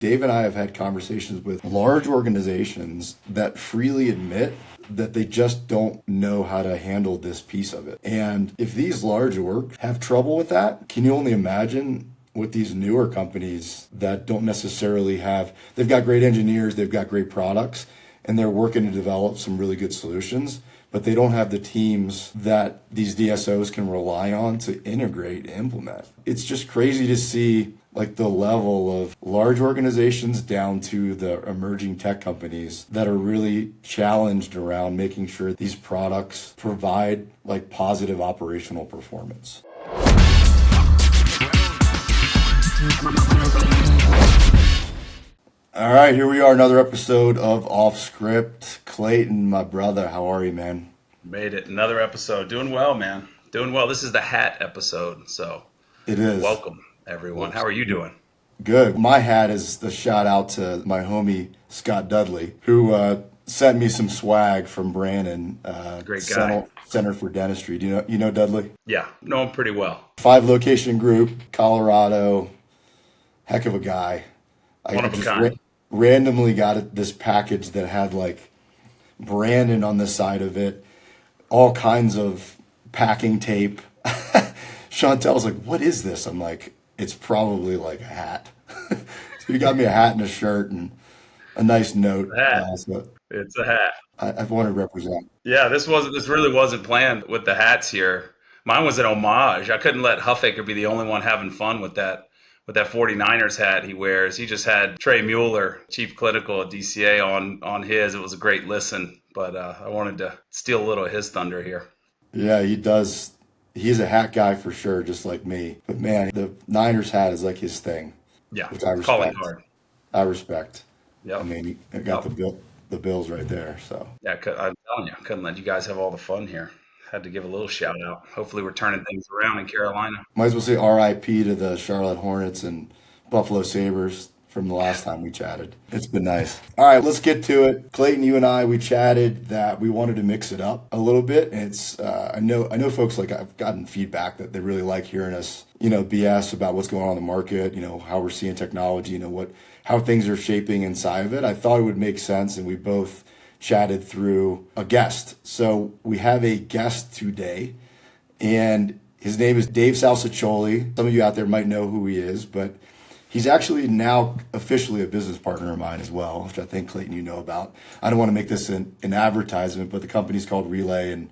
Dave and I have had conversations with large organizations that freely admit that they just don't know how to handle this piece of it. And if these large orgs have trouble with that, can you only imagine with these newer companies that don't necessarily have, they've got great engineers, they've got great products, and they're working to develop some really good solutions, but they don't have the teams that these DSOs can rely on to integrate and implement. It's just crazy to see like the level of large organizations down to the emerging tech companies that are really challenged around making sure these products provide like positive operational performance. All right, here we are, another episode of Off Script. Clayton, my brother, how are you, man? Made it. Another episode. Doing well, man. Doing well. This is the hat episode, so It is. welcome, everyone. How are you doing? Good. My hat is the shout out to my homie Scott Dudley, who sent me some swag from Brandon, Great guy. Center for Dentistry. Do you know Dudley? Yeah, know him pretty well. 5-location group, Colorado. Heck of a guy. One of a kind. Randomly got this package that had like Brandon on the side of it, all kinds of packing tape. Chantel's like, "What is this?" I'm like, "It's probably like a hat." So he got me a hat and a shirt and a nice note. Hat. It's a hat. I want to represent. Yeah, this really wasn't planned with the hats here. Mine was an homage. I couldn't let Huffaker be the only one having fun with that 49ers hat he wears. He just had Trey Mueller, chief clinical at DCA, on his. It was a great listen, but I wanted to steal a little of his thunder here. Yeah, he does. He's a hat guy for sure, just like me. But man, the Niners hat is like his thing. Yeah, which I calling respect. card. I respect. Yep. I mean, I got the Bills right there. So Yeah, I'm telling you, I couldn't let you guys have all the fun here. Had to give a little shout out. Hopefully we're turning things around in Carolina. might as well say R.I.P. to the Charlotte Hornets and Buffalo Sabres from the last time we chatted. It's been nice. All right, let's get to it. Clayton, you and I, we chatted that we wanted to mix it up a little bit. And it's I know folks, like, I've gotten feedback that they really like hearing us, BS about what's going on in the market, how we're seeing technology, how things are shaping inside of it. I thought it would make sense, and we both chatted through a guest. So we have a guest today, and his name is Dave Salsiccioli. Some of you out there might know who he is, but he's actually now officially a business partner of mine as well, which I think, Clayton, you know about. I don't want to make this an advertisement, but the company's called Relay, and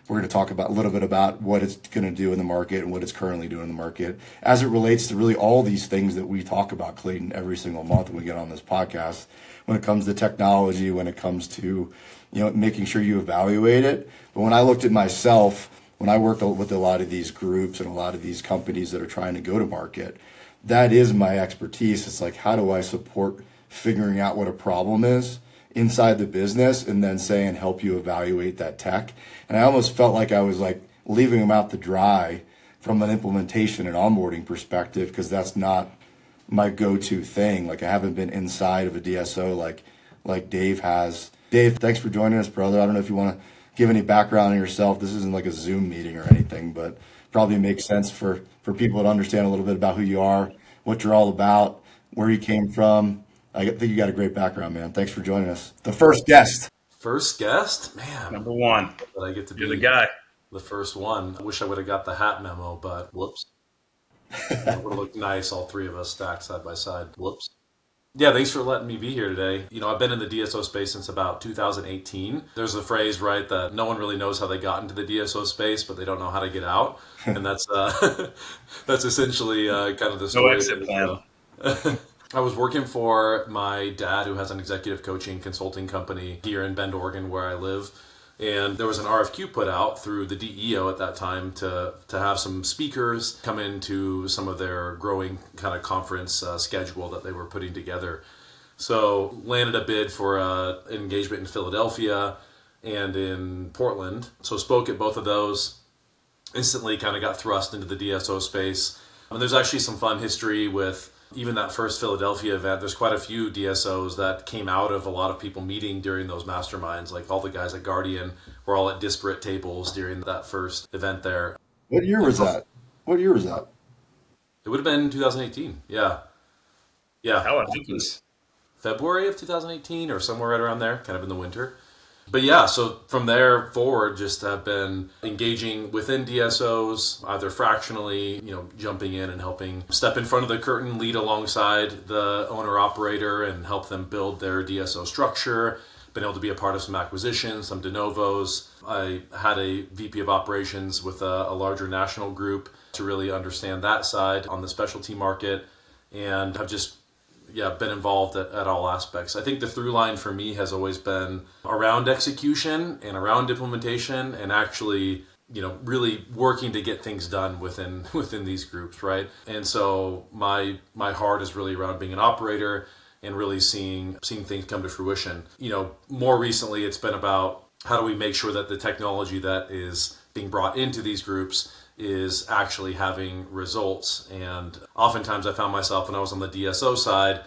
we're going to talk about a little bit about what it's going to do in the market and what it's currently doing in the market as it relates to really all these things that we talk about, Clayton, every single month when we get on this podcast. When it comes to technology, when it comes to, making sure you evaluate it. But when I looked at myself, when I work with a lot of these groups and a lot of these companies that are trying to go to market, that is my expertise. It's like, how do I support figuring out what a problem is inside the business and then help you evaluate that tech. And I almost felt like I was like leaving them out to dry from an implementation and onboarding perspective, because that's not my go-to thing. Like, I haven't been inside of a DSO like Dave has. Dave, thanks for joining us, brother. I don't know if you want to give any background on yourself. This isn't like a Zoom meeting or anything, but probably makes sense for people to understand a little bit about who you are, what you're all about, where you came from. I think you got a great background, man. Thanks for joining us. The first guest. First guest? Man. Number one. But I get to You're be the guy. the first one. I wish I would have got the hat memo, but whoops. It would have looked nice, all three of us stacked side by side. Whoops. Yeah, thanks for letting me be here today. I've been in the DSO space since about 2018. There's a phrase, right, that no one really knows how they got into the DSO space, but they don't know how to get out. And that's that's essentially kind of the story. No exit plan. I was working for my dad, who has an executive coaching consulting company here in Bend, Oregon, where I live. And there was an RFQ put out through the DEO at that time to have some speakers come into some of their growing kind of conference schedule that they were putting together. So landed a bid for an engagement in Philadelphia and in Portland. So spoke at both of those. Instantly kind of got thrust into the DSO space. And there's actually some fun history with even that first Philadelphia event. There's quite a few DSOs that came out of a lot of people meeting during those masterminds. Like all the guys at Guardian were all at disparate tables during that first event there. What year was that? It would have been 2018. Yeah. Yeah, How it I think it happens. was February of 2018 or somewhere right around there, kind of in the winter. But yeah, so from there forward, just have been engaging within DSOs, either fractionally, jumping in and helping step in front of the curtain, lead alongside the owner operator and help them build their DSO structure. Been able to be a part of some acquisitions, some de novos. I had a VP of operations with a larger national group to really understand that side on the specialty market, and have just been involved at all aspects. I think the through line for me has always been around execution and around implementation, and actually, really working to get things done within these groups, right? And so my heart is really around being an operator and really seeing things come to fruition. More recently, it's been about how do we make sure that the technology that is being brought into these groups is actually having results. And oftentimes I found myself when I was on the DSO side,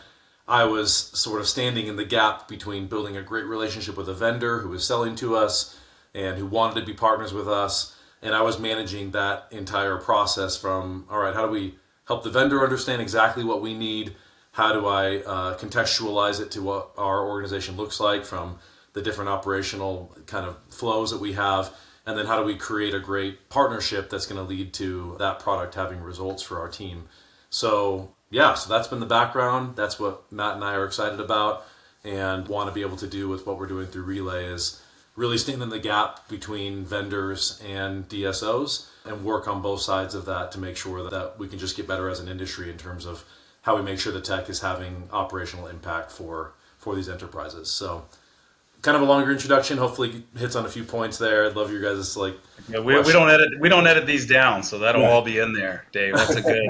I was sort of standing in the gap between building a great relationship with a vendor who was selling to us and who wanted to be partners with us. And I was managing that entire process from, all right, how do we help the vendor understand exactly what we need? How do I contextualize it to what our organization looks like from the different operational kind of flows that we have? And then how do we create a great partnership that's going to lead to that product having results for our team? So so that's been the background. That's what Matt and I are excited about and want to be able to do with what we're doing through Relay is really stand in the gap between vendors and DSOs and work on both sides of that to make sure that we can just get better as an industry in terms of how we make sure the tech is having operational impact for these enterprises. So kind of a longer introduction, hopefully hits on a few points there. I'd love your guys' Yeah, we don't edit these down, so that'll Right. all be in there, Dave. That's a great.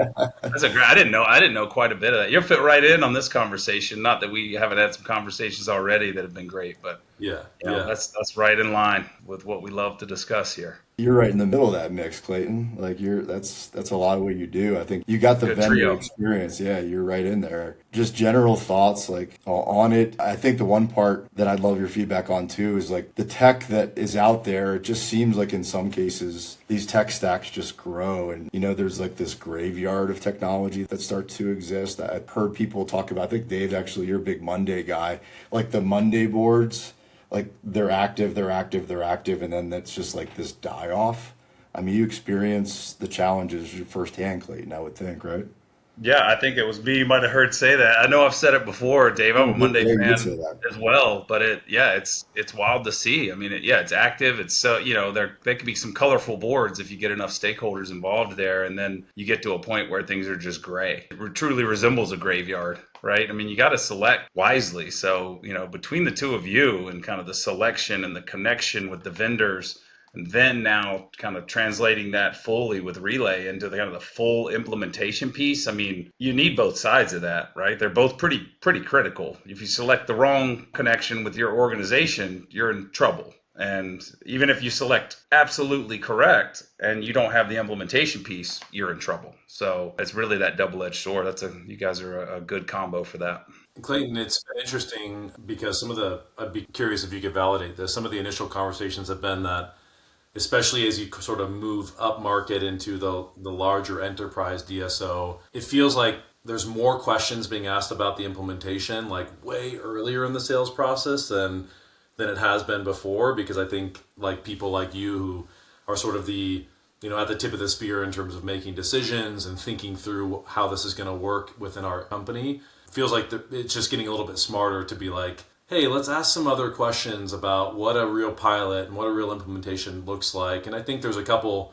I didn't know quite a bit of that. You'll fit right in on this conversation. Not that we haven't had some conversations already that have been great, but Yeah, that's right in line with what we love to discuss here. You're right in the middle of that mix, Clayton. Like that's a lot of what you do. I think you got the Good vendor trio. experience. Yeah, you're right in there. Just general thoughts on it. I think the one part that I'd love your feedback on too is like the tech that is out there. It just seems like in some cases these tech stacks just grow, and there's like this graveyard of technology that starts to exist. I've heard people talk about. I think Dave, actually, you're a big Monday guy. Like the Monday boards. Like they're active, and then that's just like this die off. I mean, you experience the challenges firsthand, Clayton, I would think, right? Yeah, I think it was me. You might have heard say that. I know I've said it before, Dave. I'm Oh, a Monday yeah, you did say fan that. as well, but it's wild to see. I mean, it's active. It's so there could be some colorful boards if you get enough stakeholders involved there, and then you get to a point where things are just gray. It truly resembles a graveyard, right? I mean, you got to select wisely. So between the two of you and kind of the selection and the connection with the vendors. And then now kind of translating that fully with Relay into the kind of the full implementation piece. I mean, you need both sides of that, right? They're both pretty critical. If you select the wrong connection with your organization, you're in trouble. And even if you select absolutely correct and you don't have the implementation piece, you're in trouble. So it's really that double-edged sword. You guys are a good combo for that. Clayton, it's been interesting because I'd be curious if you could validate this. Some of the initial conversations have been that, especially as you sort of move up market into the larger enterprise DSO, it feels like there's more questions being asked about the implementation like way earlier in the sales process than it has been before, because I think like people like you who are sort of the at the tip of the spear in terms of making decisions and thinking through how this is going to work within our company, feels like it's just getting a little bit smarter to be like, hey, let's ask some other questions about what a real pilot and what a real implementation looks like. And I think there's a couple.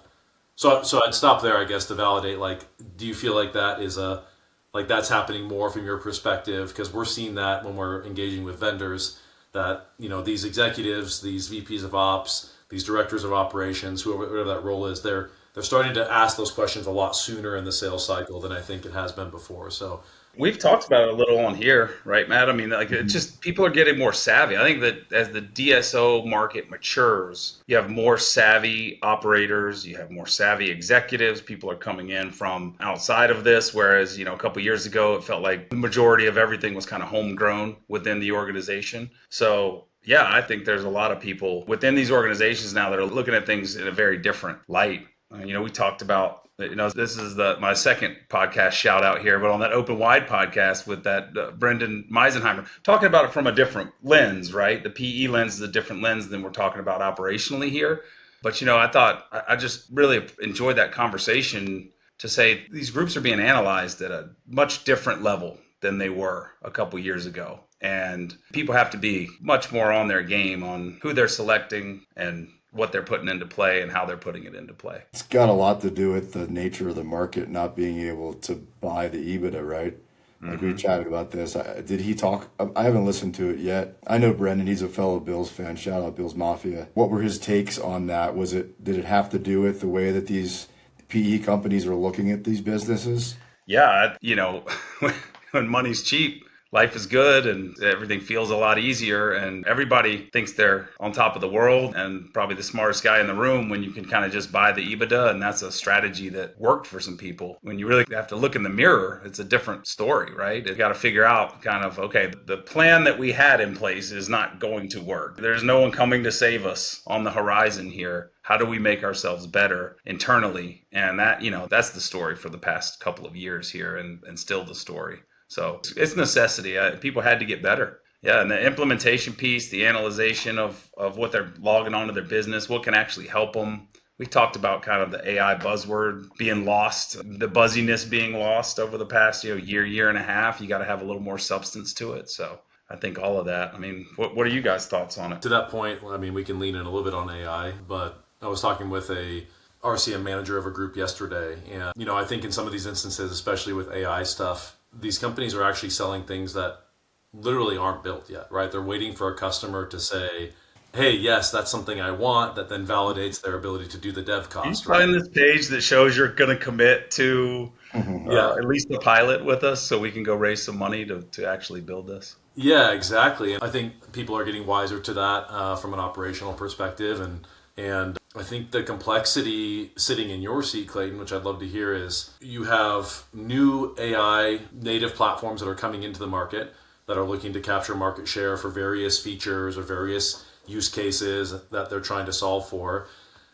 So I'd stop there, I guess, to validate. Like, do you feel like that's happening more from your perspective? Because we're seeing that when we're engaging with vendors, that these executives, these VPs of ops, these directors of operations, whoever that role is, they're starting to ask those questions a lot sooner in the sales cycle than I think it has been before. So We've talked about it a little on here, right, Matt? I mean, like it's just people are getting more savvy. I think that as the DSO market matures, you have more savvy operators, you have more savvy executives. People are coming in from outside of this, whereas, a couple years ago, it felt like the majority of everything was kind of homegrown within the organization. So yeah, I think there's a lot of people within these organizations now that are looking at things in a very different light. We talked about This is my second podcast shout out here, but on that Open Wide podcast with that Brendan Meisenheimer, talking about it from a different lens, right? The PE lens is a different lens than we're talking about operationally here. But, I just really enjoyed that conversation to say these groups are being analyzed at a much different level than they were a couple years ago. And people have to be much more on their game on who they're selecting and what they're putting into play and how they're putting it into play. It's got a lot to do with the nature of the market not being able to buy the EBITDA, right? Like we chatted about this. Did he talk? I haven't listened to it yet. I know Brendan, he's a fellow Bills fan. Shout out Bills Mafia. What were his takes on that? Did it have to do with the way that these PE companies are looking at these businesses? Yeah, when money's cheap, life is good and everything feels a lot easier, and everybody thinks they're on top of the world and probably the smartest guy in the room when you can kind of just buy the EBITDA. And that's a strategy that worked for some people. When you really have to look in the mirror, it's a different story, right? You got to figure out kind of, okay, the plan that we had in place is not going to work. There's no one coming to save us on the horizon here. How do we make ourselves better internally? And that, that's the story for the past couple of years here and still the story. So it's necessity. People had to get better. Yeah, and the implementation piece, the analyzation of what they're logging onto their business, what can actually help them. We talked about kind of the AI buzzword being lost, the buzziness being lost over the past year and a half. You got to have a little more substance to it. So I think all of that. I mean, what are you guys' thoughts on it? To that point, I mean, we can lean in a little bit on AI, but I was talking with a RCM manager of a group yesterday. And, I think in some of these instances, especially with AI stuff, these companies are actually selling things that literally aren't built yet, right? They're waiting for a customer to say, hey, yes, that's something I want, that then validates their ability to do the dev cost. Can you find this page that shows you're going to commit to at least a pilot with us so we can go raise some money to actually build this? Yeah, exactly. I think people are getting wiser to that from an operational perspective. And I think the complexity sitting in your seat, Clayton, which I'd love to hear, is you have new AI native platforms that are coming into the market that are looking to capture market share for various features or various use cases that they're trying to solve for.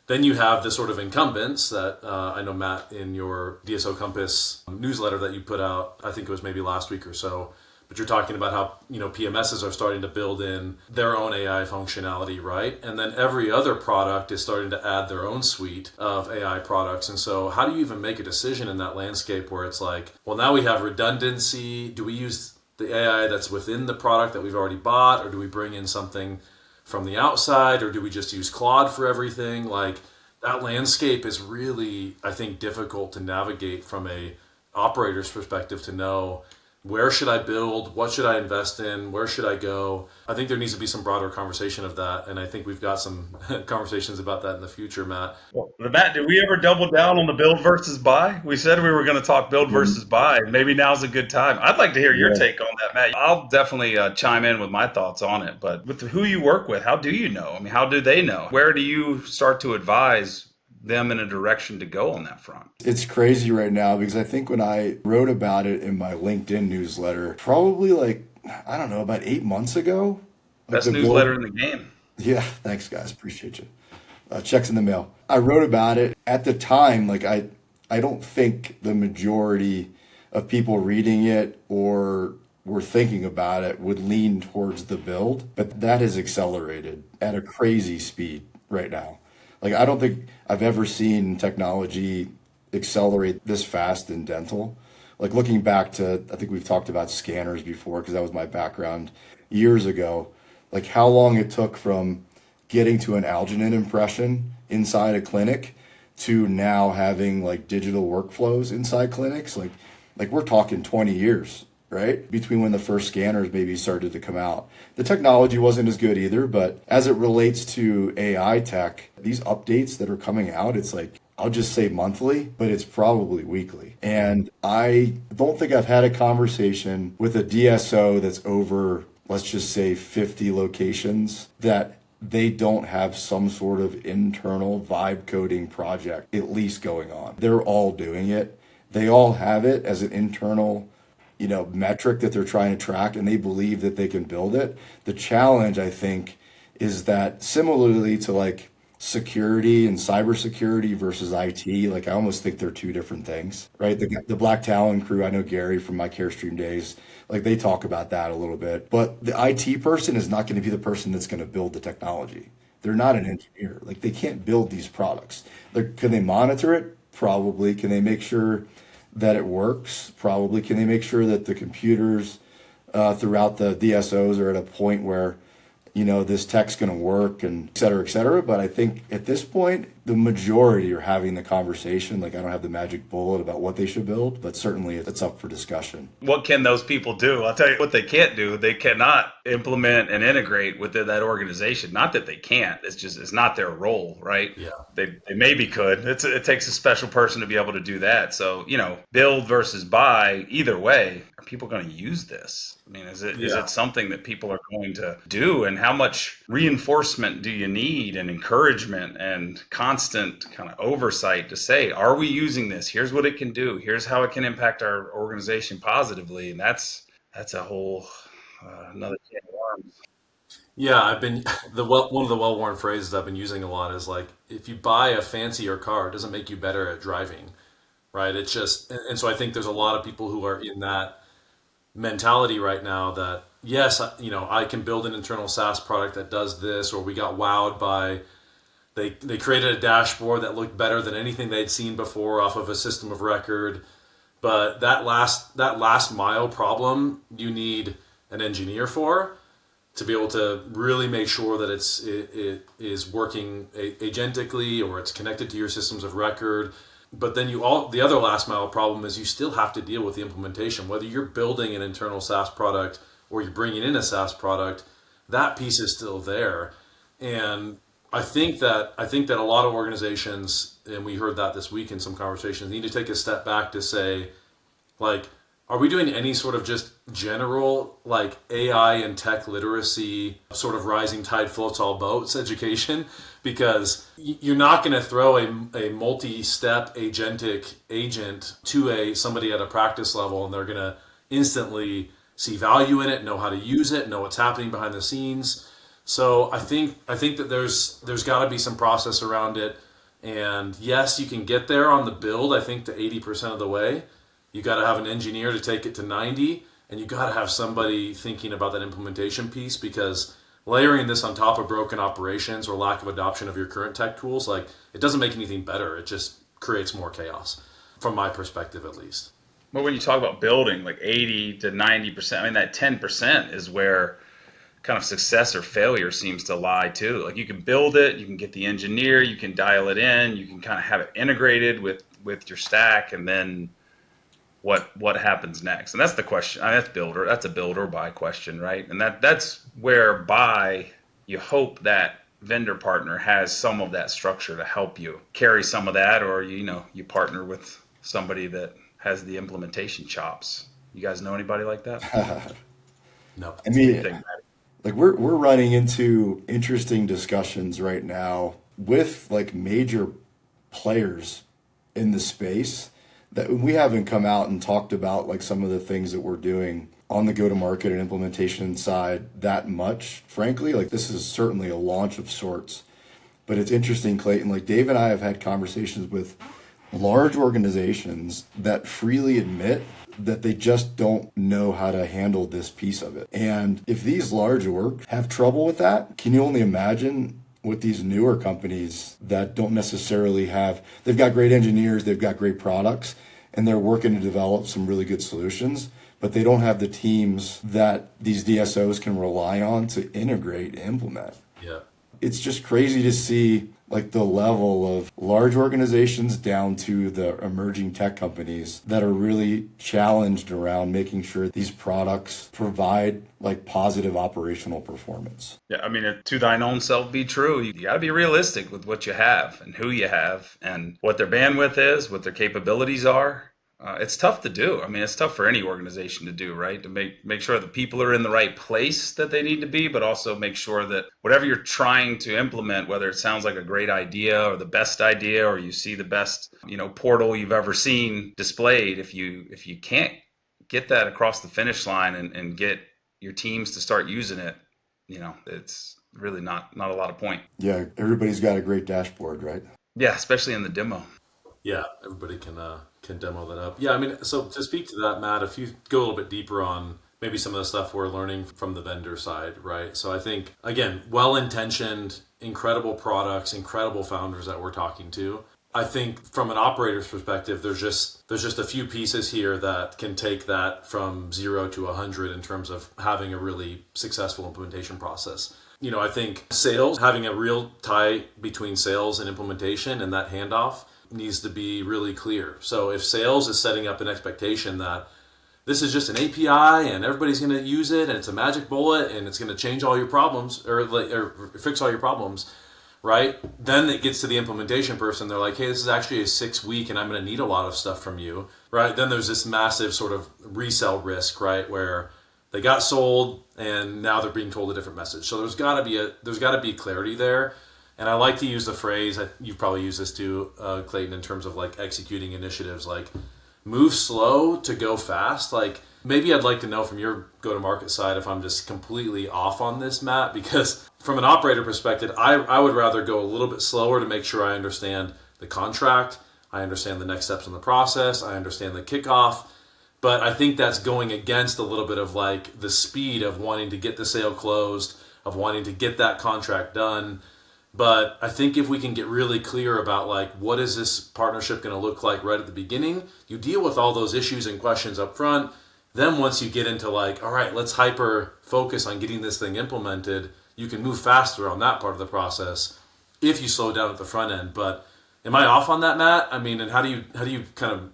Then you have the sort of incumbents that I know, Matt, in your DSO Compass newsletter that you put out, I think it was maybe last week or so, but you're talking about how, PMSs are starting to build in their own AI functionality, right? And then every other product is starting to add their own suite of AI products. And so how do you even make a decision in that landscape where it's like, well, now we have redundancy. Do we use the AI that's within the product that we've already bought, or do we bring in something from the outside, or do we just use Claude for everything? Like, that landscape is really, I think, difficult to navigate from a operator's perspective to know, where should I build? What should I invest in? Where should I go? I think there needs to be some broader conversation of that. And I think we've got some conversations about that in the future, Matt. Well, Matt, did we ever double down on the build versus buy? We said we were going to talk build versus buy. Maybe now's a good time. I'd like to hear your take on that, Matt. I'll definitely chime in with my thoughts on it. But with who you work with, how do you know? I mean, how do they know? Where do you start to advise them in a direction to go on that front? It's crazy right now because I think when I wrote about it in my LinkedIn newsletter, probably about 8 months ago. Best newsletter in the game. Yeah, thanks guys, appreciate you. Checks in the mail. I wrote about it at the time. I don't think the majority of people reading it or were thinking about it would lean towards the build, but that has accelerated at a crazy speed right now. I don't think I've ever seen technology accelerate this fast in dental. Looking back to, I think we've talked about scanners before because that was my background years ago. How long it took from getting to an alginate impression inside a clinic to now having digital workflows inside clinics. We're talking 20 years, right? Between when the first scanners maybe started to come out. The technology wasn't as good either, but as it relates to AI tech, these updates that are coming out, it's I'll just say monthly, but it's probably weekly. And I don't think I've had a conversation with a DSO that's over, let's just say 50 locations, that they don't have some sort of internal vibe coding project at least going on. They're all doing it. They all have it as an internal metric that they're trying to track, and they believe that they can build it. The challenge, I think, is that similarly to security and cybersecurity versus IT, like I almost think they're two different things, right? The Black Talon crew, I know Gary from my Carestream days, like they talk about that a little bit. But the IT person is not going to be the person that's going to build the technology. They're not an engineer. Like they can't build these products. Can they monitor it? Probably. Can they make sure that it works? Probably. Can they make sure that the computers throughout the DSOs are at a point where this tech's going to work and et cetera, et cetera. But I think at this point, the majority are having the conversation. Like I don't have the magic bullet about what they should build, but certainly it's up for discussion. What can those people do? I'll tell you what they can't do. They cannot implement and integrate within that organization. Not that they can't. It's not their role, right? Yeah. They maybe could. It takes a special person to be able to do that. So, build versus buy, either way, are people going to use this? I mean, is it something that people are going to do? And how much reinforcement do you need and encouragement and constant kind of oversight to say, are we using this? Here's what it can do. Here's how it can impact our organization positively. And that's a whole another can of worms. Yeah, one of the well-worn phrases I've been using a lot is like, if you buy a fancier car, it doesn't make you better at driving, right? It's just, and so I think there's a lot of people who are in that mentality right now that, yes, I can build an internal SaaS product that does this, or we got wowed by, they created a dashboard that looked better than anything they'd seen before off of a system of record. But that last mile problem, you need an engineer for, to be able to really make sure that it is working agentically or it's connected to your systems of record. But then the other last mile problem is you still have to deal with the implementation. Whether you're building an internal SaaS product or you're bringing in a SaaS product, that piece is still there. And I think that a lot of organizations, and we heard that this week in some conversations, need to take a step back to say, like, are we doing any sort of just general like AI and tech literacy sort of rising tide floats all boats education? Because you're not going to throw a multi-step agentic agent to somebody at a practice level and they're going to instantly see value in it, know how to use it, know what's happening behind the scenes. So I think that there's got to be some process around it. And yes, you can get there on the build, I think, to 80% of the way. You got to have an engineer to take it to 90, and you got to have somebody thinking about that implementation piece, because layering this on top of broken operations or lack of adoption of your current tech tools, like, it doesn't make anything better. It just creates more chaos, from my perspective at least. Well, when you talk about building like 80 to 90%, I mean, that 10% is where kind of success or failure seems to lie too. Like, you can build it, you can get the engineer, you can dial it in, you can kind of have it integrated with your stack, and then what happens next? And that's the question. I mean, that's a build or buy question, right? And that's where buy, you hope that vendor partner has some of that structure to help you carry some of that, or you partner with somebody that has the implementation chops. You guys know anybody like that? No. I mean, like we're running into interesting discussions right now with like major players in the space that we haven't come out and talked about, like some of the things that we're doing on the go-to-market and implementation side that much. Frankly, like this is certainly a launch of sorts, but it's interesting, Clayton, like Dave and I have had conversations with large organizations that freely admit that they just don't know how to handle this piece of it. And if these large orgs have trouble with that, can you only imagine with these newer companies that don't necessarily they've got great engineers, they've got great products, and they're working to develop some really good solutions, but they don't have the teams that these DSOs can rely on to integrate and implement. Yeah. It's just crazy to see like the level of large organizations down to the emerging tech companies that are really challenged around making sure these products provide like positive operational performance. Yeah, I mean, to thine own self be true. You got to be realistic with what you have and who you have and what their bandwidth is, what their capabilities are. It's tough to do. I mean, it's tough for any organization to do, right? To make sure that people are in the right place that they need to be, but also make sure that whatever you're trying to implement, whether it sounds like a great idea or the best idea, or you see the best, portal you've ever seen displayed, if you can't get that across the finish line and get your teams to start using it, it's really not a lot of point. Yeah, everybody's got a great dashboard, right? Yeah, especially in the demo. Yeah, everybody can demo that up. Yeah, I mean, so to speak to that, Matt, if you go a little bit deeper on maybe some of the stuff we're learning from the vendor side, right? So I think, again, well-intentioned, incredible products, incredible founders that we're talking to. I think from an operator's perspective, there's just a few pieces here that can take that from 0 to 100 in terms of having a really successful implementation process. I think sales, having a real tie between sales and implementation and that handoff needs to be really clear. So if sales is setting up an expectation that this is just an API and everybody's going to use it and it's a magic bullet and it's going to change all your problems or fix all your problems, right? Then it gets to the implementation person. They're like, hey, this is actually a 6-week and I'm going to need a lot of stuff from you, right? Then there's this massive sort of resell risk, right? Where they got sold and now they're being told a different message. So there's got to be clarity there. And I like to use the phrase, you've probably used this too, Clayton, in terms of like executing initiatives, like move slow to go fast. Like maybe I'd like to know from your go-to-market side if I'm just completely off on this, Matt, because from an operator perspective, I would rather go a little bit slower to make sure I understand the contract, I understand the next steps in the process, I understand the kickoff. But I think that's going against a little bit of like the speed of wanting to get the sale closed, of wanting to get that contract done. But I think if we can get really clear about like, what is this partnership going to look like right at the beginning, you deal with all those issues and questions up front. Then once you get into like, all right, let's hyper focus on getting this thing implemented, you can move faster on that part of the process if you slow down at the front end. But am I off on that, Matt? I mean, and how do you kind of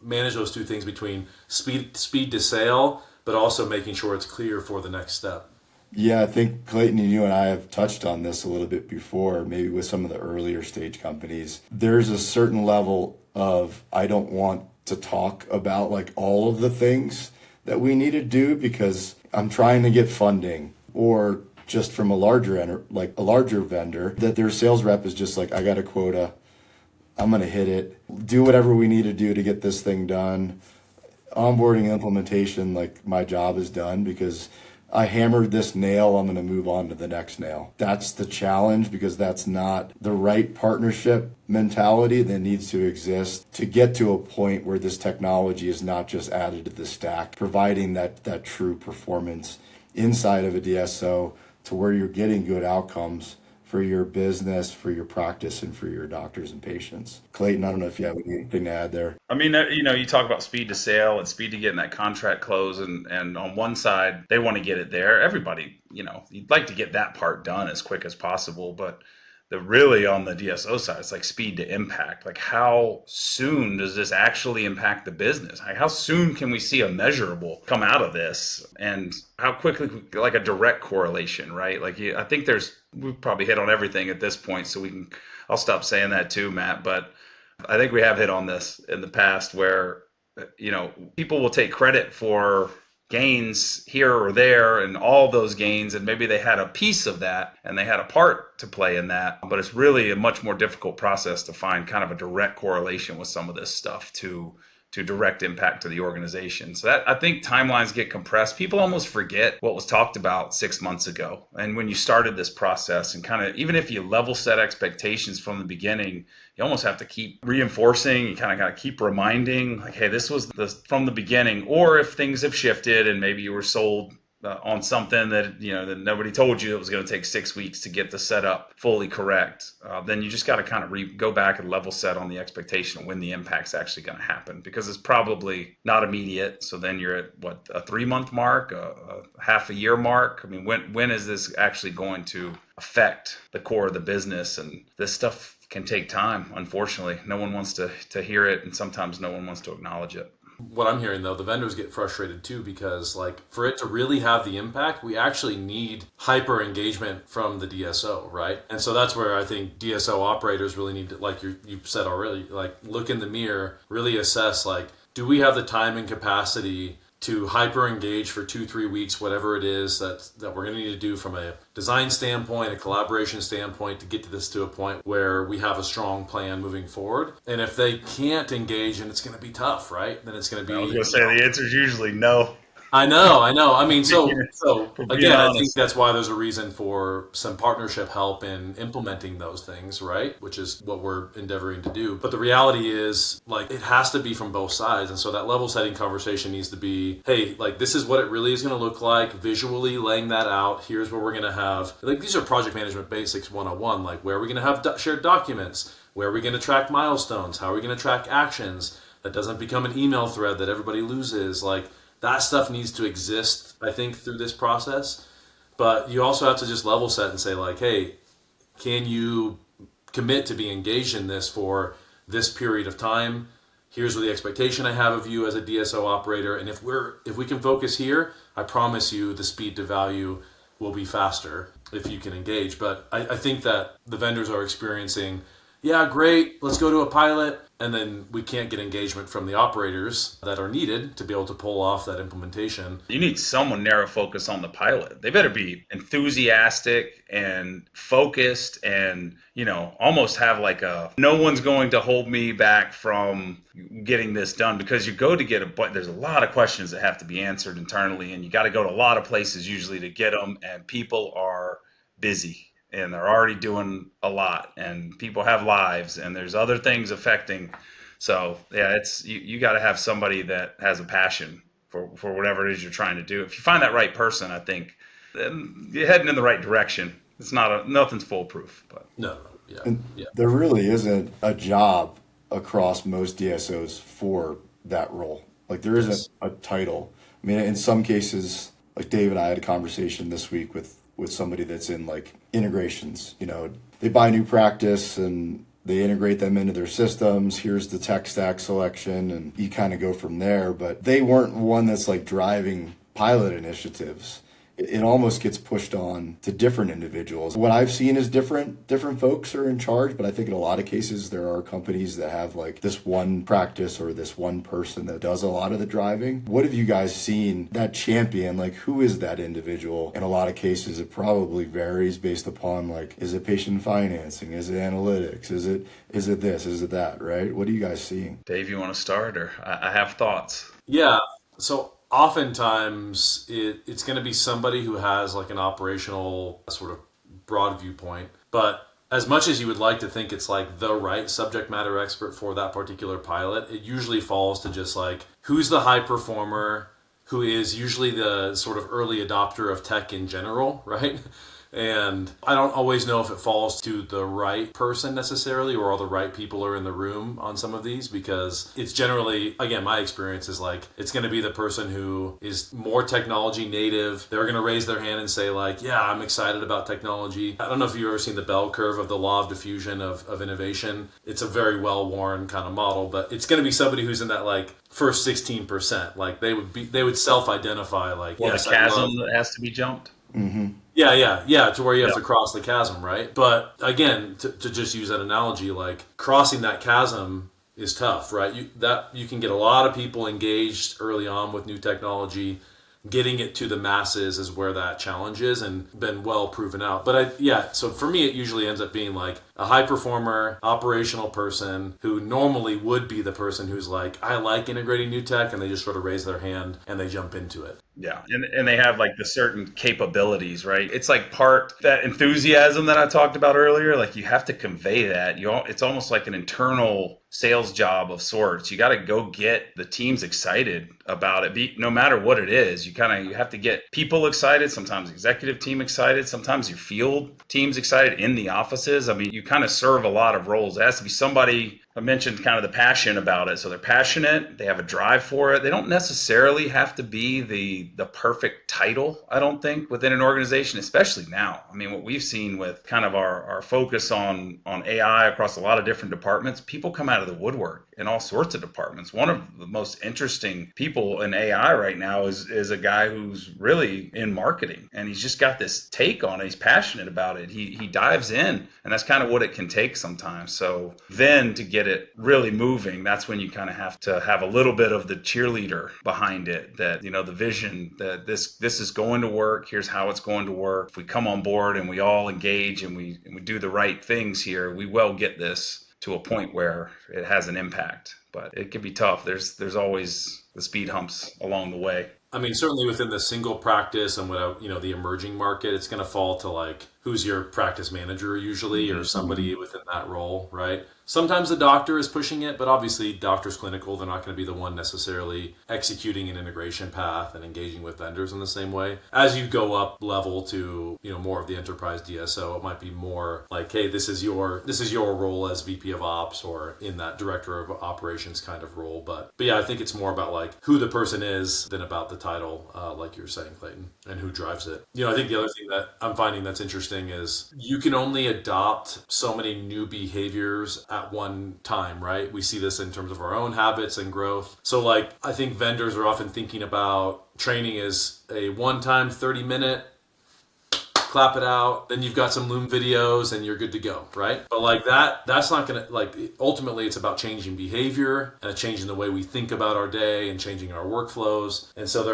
manage those two things between speed to sale, but also making sure it's clear for the next step? Yeah, I think Clayton and you and I have touched on this a little bit before, maybe with some of the earlier stage companies. There's a certain level of, I don't want to talk about like all of the things that we need to do because I'm trying to get funding, or just from a larger vendor, that their sales rep is just like, I got a quota, I'm going to hit it, do whatever we need to do to get this thing done. Onboarding, implementation, like my job is done because I hammered this nail, I'm going to move on to the next nail. That's the challenge, because that's not the right partnership mentality that needs to exist to get to a point where this technology is not just added to the stack, providing that true performance inside of a DSO to where you're getting good outcomes for your business, for your practice, and for your doctors and patients. Clayton, I don't know if you have anything to add there. I mean, you talk about speed to sale and speed to getting that contract closed, and on one side, they want to get it there. Everybody, you'd like to get that part done as quick as possible, but really on the DSO side, it's like speed to impact. Like, how soon does this actually impact the business? Like, how soon can we see a measurable come out of this? And how quickly, like a direct correlation, right? Like, I think we've probably hit on everything at this point, so I'll stop saying that too, Matt, but I think we have hit on this in the past where, people will take credit for gains here or there and all those gains, and maybe they had a piece of that and they had a part to play in that, but it's really a much more difficult process to find kind of a direct correlation with some of this stuff to direct impact to the organization. So that, I think timelines get compressed. People almost forget what was talked about 6 months ago. And when you started this process, and kind of, even if you level set expectations from the beginning, you almost have to keep reinforcing, you kind of got to keep reminding, like, hey, this was from the beginning. Or if things have shifted and maybe you were sold on something that that nobody told you it was going to take 6 weeks to get the setup fully correct, then you just got to kind of go back and level set on the expectation of when the impact's actually going to happen, because it's probably not immediate. So then you're at a 3-month mark, a half a year mark. I mean, when is this actually going to affect the core of the business? And this stuff can take time. Unfortunately, no one wants to hear it, and sometimes no one wants to acknowledge it. What I'm hearing, though, the vendors get frustrated too, because like for it to really have the impact, we actually need hyper engagement from the DSO, right? And so that's where I think DSO operators really need to, like you've said already, like look in the mirror, really assess, like, do we have the time and capacity to hyper engage for 2-3 weeks, whatever it is that we're going to need to do from a design standpoint, a collaboration standpoint, to get to a point where we have a strong plan moving forward. And if they can't engage, and it's going to be tough, right? Then it's going to be... I was going to say the answer is usually no. I know. I mean, so For being again, I think honest. that's why there's a reason for some partnership help in implementing those things, right? Which is what we're endeavoring to do. But the reality is, like, it has to be from both sides. And so that level setting conversation needs to be, hey, like, this is what it really is going to look like, visually laying that out. Here's where we're going to have, like, these are project management basics 101. Like, where are we going to have shared documents? Where are we going to track milestones? How are we going to track actions? That doesn't become an email thread that everybody loses. Like, that stuff needs to exist, I think, through this process. But you also have to just level set and say, like, hey, can you commit to be engaged in this for this period of time? Here's what the expectation I have of you as a DSO operator. And if we can focus here, I promise you the speed to value will be faster if you can engage. But I think that the vendors are experiencing, yeah, great, let's go to a pilot. And then we can't get engagement from the operators that are needed to be able to pull off that implementation. You need someone narrow focus on the pilot. They better be enthusiastic and focused and, almost have like no one's going to hold me back from getting this done, because you go to there's a lot of questions that have to be answered internally, and you got to go to a lot of places usually to get them, and people are busy. And they're already doing a lot, and people have lives, and there's other things affecting. So yeah, you got to have somebody that has a passion for whatever it is you're trying to do. If you find that right person, I think then you're heading in the right direction. It's nothing's foolproof, but No, yeah, And yeah. there really isn't a job across most DSOs for that role. Like there Yes. isn't a title. I mean, in some cases, like Dave and I had a conversation this week with somebody that's in like integrations. They buy new practice and they integrate them into their systems. Here's the tech stack selection, and you kind of go from there. But they weren't one that's like driving pilot initiatives. It almost gets pushed on to different individuals. What I've seen is different folks are in charge, but I think in a lot of cases there are companies that have like this one practice or this one person that does a lot of the driving. What have you guys seen that champion? Like, who is that individual? In a lot of cases it probably varies based upon like, is it patient financing? Is it analytics? Is it this? Is it that? Right? What are you guys seeing? Dave, you want to start, or I have thoughts? Yeah. So oftentimes it's going to be somebody who has like an operational sort of broad viewpoint. But as much as you would like to think it's like the right subject matter expert for that particular pilot, it usually falls to just like, who's the high performer, who is usually the sort of early adopter of tech in general, right? And I don't always know if it falls to the right person necessarily, or all the right people are in the room on some of these, because it's generally, again, my experience is like, it's going to be the person who is more technology native. They're going to raise their hand and say like, yeah, I'm excited about technology. I don't know if you've ever seen the bell curve of the law of diffusion of innovation. It's a very well-worn kind of model, but it's going to be somebody who's in that like first 16%. Like they would self-identify like, Or yes, the chasm that has to be jumped. Mm-hmm. Yeah, to where you have to cross the chasm, right? But again, to just use that analogy, like crossing that chasm is tough, right? You can get a lot of people engaged early on with new technology. Getting it to the masses is where that challenge is, and been well proven out. But so for me, it usually ends up being like a high performer, operational person who normally would be the person who's like, I like integrating new tech, and they just sort of raise their hand and they jump into it. Yeah, and they have like the certain capabilities, right? It's like part that enthusiasm that I talked about earlier. Like you have to convey that. It's almost like an internal sales job of sorts. You got to go get the teams excited about it. No matter what it is, you have to get people excited. Sometimes executive team excited. Sometimes your field teams excited in the offices. I mean, you kind of serve a lot of roles. It has to be somebody. I mentioned kind of the passion about it. So they're passionate, they have a drive for it. They don't necessarily have to be the perfect title, I don't think, within an organization, especially now. I mean, what we've seen with kind of our focus on AI across a lot of different departments, people come out of the woodwork in all sorts of departments. One of the most interesting people in AI right now is a guy who's really in marketing, and he's just got this take on it. He's passionate about it. He dives in, and that's kind of what it can take sometimes. So then to get it really moving, that's when you kind of have to have a little bit of the cheerleader behind it, that the vision that this is going to work. Here's how it's going to work. If we come on board and we all engage and we do the right things here, we will get this to a point where it has an impact. But it can be tough. There's always the speed humps along the way. I mean, certainly within the single practice and without, the emerging market, it's going to fall to like who's your practice manager usually or somebody within that role, right? Sometimes the doctor is pushing it, but obviously doctor's clinical. They're not going to be the one necessarily executing an integration path and engaging with vendors in the same way. As you go up level to, more of the enterprise DSO, it might be more like, hey, this is your role as VP of Ops or in that director of operations kind of role. But yeah, I think it's more about like who the person is than about the title, like you were saying, Clayton, and who drives it. I think the other thing that I'm finding that's interesting is you can only adopt so many new behaviors at one time, right? We see this in terms of our own habits and growth. So like, I think vendors are often thinking about training as a one-time 30-minute, clap it out, then you've got some Loom videos and you're good to go, right? But like that's not gonna, like, ultimately it's about changing behavior and changing the way we think about our day and changing our workflows. And so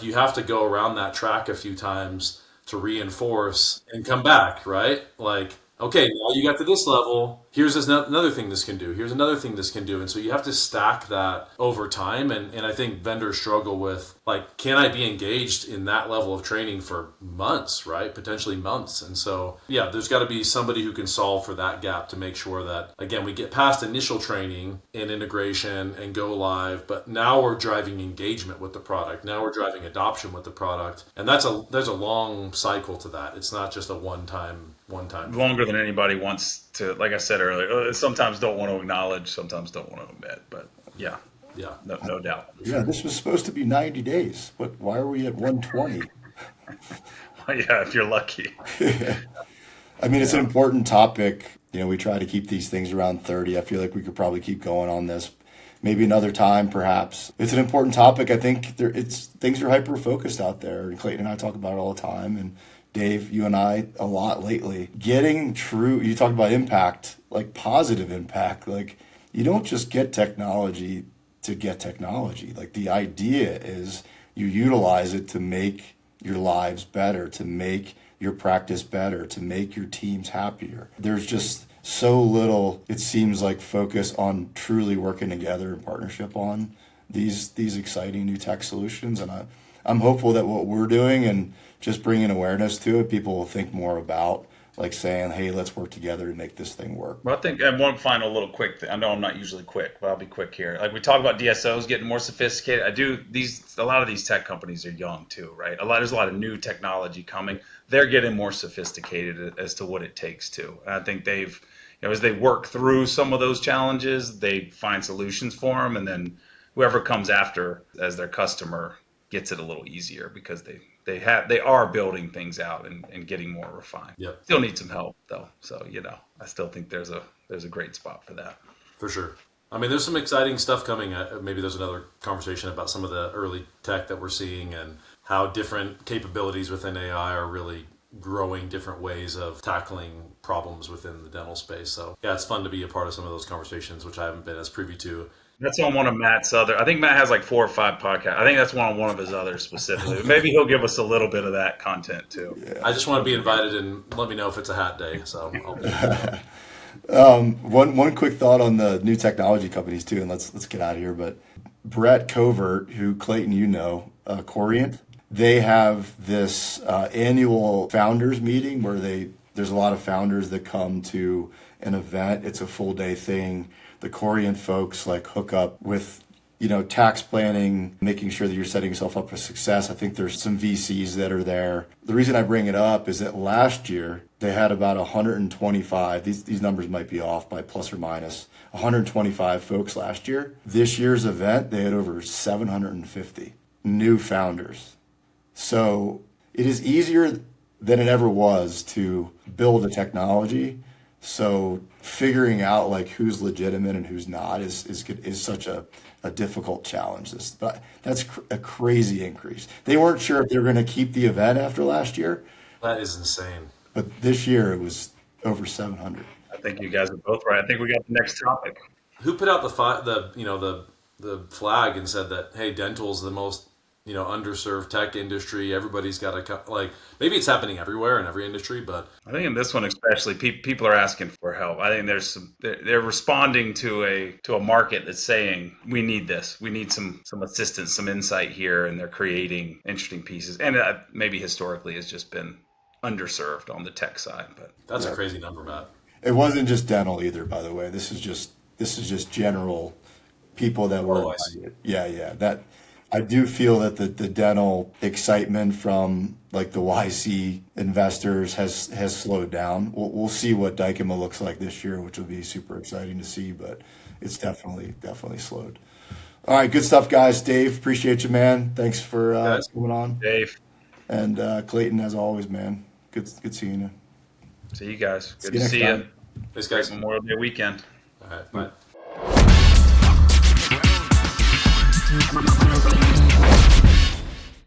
you have to go around that track a few times to reinforce and come back, right? Like, okay, now you got to this level. Here's another thing this can do. Here's another thing this can do. And so you have to stack that over time. And I think vendors struggle with, like, can I be engaged in that level of training for months, right? Potentially months. And so, yeah, there's got to be somebody who can solve for that gap to make sure that, again, we get past initial training and integration and go live. But now we're driving engagement with the product. Now we're driving adoption with the product. And there's a long cycle to that. It's not just a one-time. Longer than anybody wants to, like I said earlier, sometimes don't want to acknowledge, sometimes don't want to admit, but yeah, no doubt. Yeah, this was supposed to be 90 days. Why are we at 120? Yeah, if you're lucky. I mean, it's an important topic. We try to keep these things around 30. I feel like we could probably keep going on this. Maybe another time, perhaps. It's an important topic. I think things are hyper-focused out there. And Clayton and I talk about it all the time. And Dave, you and I a lot lately. Getting true, you talked about impact, like positive impact. Like, you don't just get technology to get technology. Like, the idea is you utilize it to make your lives better, to make your practice better, to make your teams happier. There's just so little, it seems like, focus on truly working together in partnership on these exciting new tech solutions. And I'm hopeful that what we're doing and just bringing awareness to it, people will think more about, like, saying, hey, let's work together to make this thing work. Well, I think, and one final little quick thing. I know I'm not usually quick, but I'll be quick here. Like, we talk about DSOs getting more sophisticated. A lot of these tech companies are young too, right? There's a lot of new technology coming. They're getting more sophisticated as to what it takes to. And I think they've, as they work through some of those challenges, they find solutions for them. And then whoever comes after as their customer gets it a little easier because they are building things out and getting more refined. Yep. Still need some help though. So, I still think there's a great spot for that. For sure. I mean, there's some exciting stuff coming. Maybe there's another conversation about some of the early tech that we're seeing and how different capabilities within AI are really growing different ways of tackling problems within the dental space. So yeah, it's fun to be a part of some of those conversations, which I haven't been as privy to. That's on one of Matt's other. I think Matt has like 4 or 5 podcasts. I think that's one of his others specifically. Maybe he'll give us a little bit of that content too. Yeah. I just want to be invited and let me know if it's a hat day. So I'll be one quick thought on the new technology companies too, and let's get out of here. But Brett Covert, who Clayton Corient, they have this annual founders meeting where there's a lot of founders that come to an event. It's a full day thing. The Corient folks like hook up with, tax planning, making sure that you're setting yourself up for success. I think there's some VCs that are there. The reason I bring it up is that last year they had about 125. These numbers might be off by plus or minus 125 folks last year. This year's event, they had over 750 new founders. So it is easier than it ever was to build a technology. So figuring out like who's legitimate and who's not is such a difficult challenge. But that's a crazy increase. They weren't sure if they were going to keep the event after last year. That is insane. But this year it was over 700. I think you guys are both right. I think we got the next topic. Who put out the flag and said that, hey, dental is the most underserved tech industry. Everybody's got maybe it's happening everywhere in every industry, but I think in this one especially, people are asking for help. I think they're responding to a market that's saying we need this, we need some assistance, some insight here, and they're creating interesting pieces. And maybe historically has just been underserved on the tech side, but that's a crazy number, Matt. It wasn't just dental either, by the way. This is just general people that were. Oh, I see. Yeah. That I do feel that the dental excitement from like the YC investors has slowed down. We'll see what Dykema looks like this year, which will be super exciting to see. But it's definitely slowed. All right, good stuff, guys. Dave, appreciate you, man. Thanks for coming on. Dave. And Clayton, as always, man. Good seeing you. See you guys. Good See you to next see time. you. Thanks, guys. Great Memorial Day weekend. All right, bye.